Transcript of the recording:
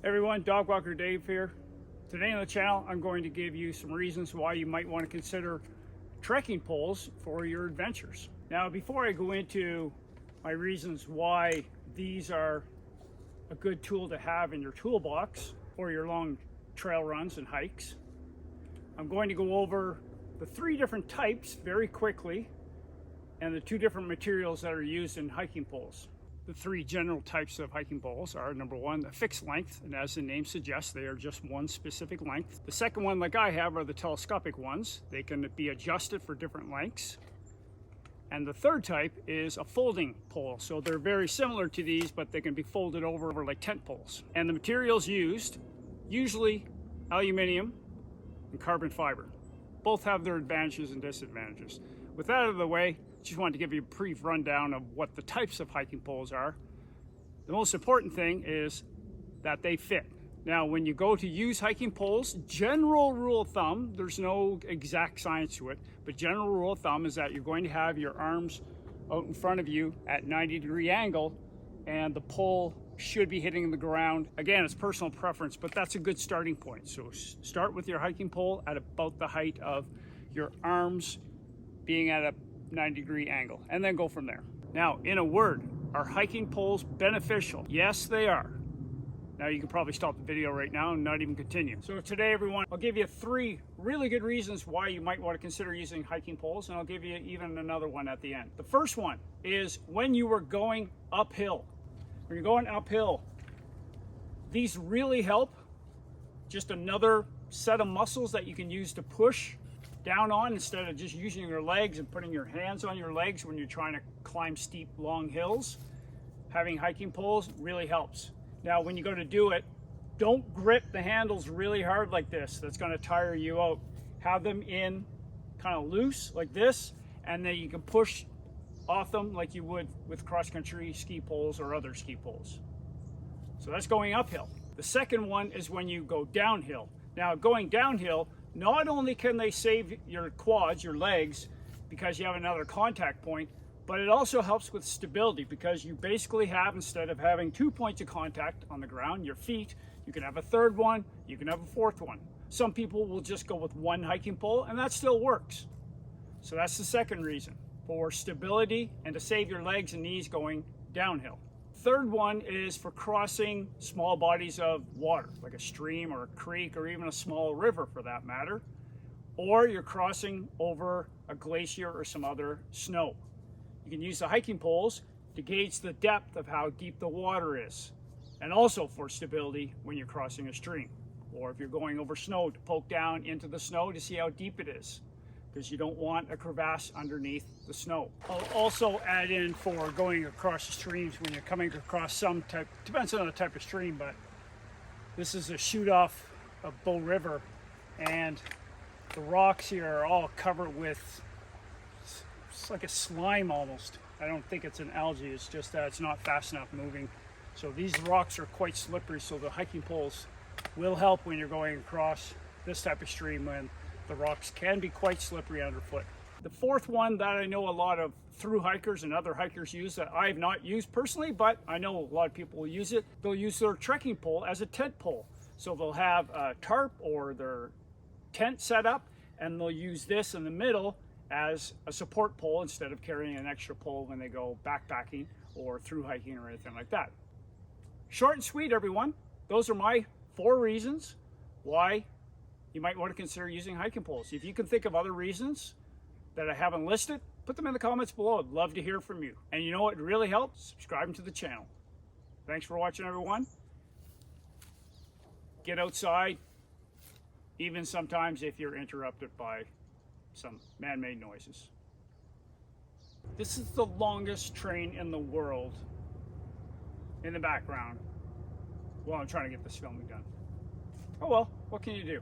Everyone, Dog Walker Dave here. Today on the channel, I'm going to give you some reasons why you might want to consider trekking poles for your adventures. Now, before I go into my reasons why these are a good tool to have in your toolbox for your long trail runs and hikes, I'm going to go over the three different types very quickly and the two different materials that are used in hiking poles. The three general types of hiking poles are: number one, the fixed length, and as the name suggests, they are just one specific length. The second one, like I have, are the telescopic ones. They can be adjusted for different lengths. And the third type is a folding pole. So they're very similar to these, but they can be folded over like tent poles. And the materials used, usually aluminum and carbon fiber. Both have their advantages and disadvantages. With that out of the way, just wanted to give you a brief rundown of what the types of hiking poles are. The most important thing is that they fit. Now, when you go to use hiking poles, general rule of thumb, there's no exact science to it, but general rule of thumb is that you're going to have your arms out in front of you at 90-degree angle, and the pole should be hitting the ground. Again, it's personal preference, but that's a good starting point. So start with your hiking pole at about the height of your arms being at a 90-degree angle, and then go from there. Now, in a word, are hiking poles beneficial? Yes, they are. Now, you can probably stop the video right now and not even continue. So today, everyone, I'll give you three really good reasons why you might want to consider using hiking poles, and I'll give you even another one at the end. The first one is when you are going uphill. When you're going uphill, these really help. Just another set of muscles that you can use to push down on instead of just using your legs and putting your hands on your legs when you're trying to climb steep, long hills. Having hiking poles really helps. Now, when you go to do it, don't grip the handles really hard like this. That's going to tire you out. Have them in kind of loose like this, and then you can push off them like you would with cross-country ski poles or other ski poles. So that's going uphill. The second one is when you go downhill. Now, going downhill, not only can they save your quads, your legs, because you have another contact point, but it also helps with stability because you basically have, instead of having 2 points of contact on the ground, your feet, you can have a third one, you can have a fourth one. Some people will just go with one hiking pole, and that still works. So that's the second reason, for stability and to save your legs and knees going downhill. Third one is for crossing small bodies of water, like a stream or a creek or even a small river for that matter, or you're crossing over a glacier or some other snow. You can use the hiking poles to gauge the depth of how deep the water is, and also for stability when you're crossing a stream, or if you're going over snow, to poke down into the snow to see how deep it is, because you don't want a crevasse underneath the snow. I'll also add in for going across the streams when you're coming across some type, depends on the type of stream, but this is a shoot off of Bow River, and the rocks here are all covered with, it's like a slime almost. I don't think it's an algae, it's just that it's not fast enough moving. So these rocks are quite slippery, so the hiking poles will help when you're going across this type of stream when the rocks can be quite slippery underfoot. The fourth one that I know a lot of thru hikers and other hikers use that I have not used personally, but I know a lot of people will use it, they'll use their trekking pole as a tent pole. So they'll have a tarp or their tent set up, and they'll use this in the middle as a support pole instead of carrying an extra pole when they go backpacking or thru hiking or anything like that. Short and sweet, everyone. Those are my 4 reasons why you might want to consider using hiking poles. If you can think of other reasons that I haven't listed, put them in the comments below. I'd love to hear from you. And you know what really helps? Subscribing to the channel. Thanks for watching, everyone. Get outside, even sometimes if you're interrupted by some man-made noises. This is the longest train in the world in the background while I'm trying to get this filming done. Oh well, what can you do?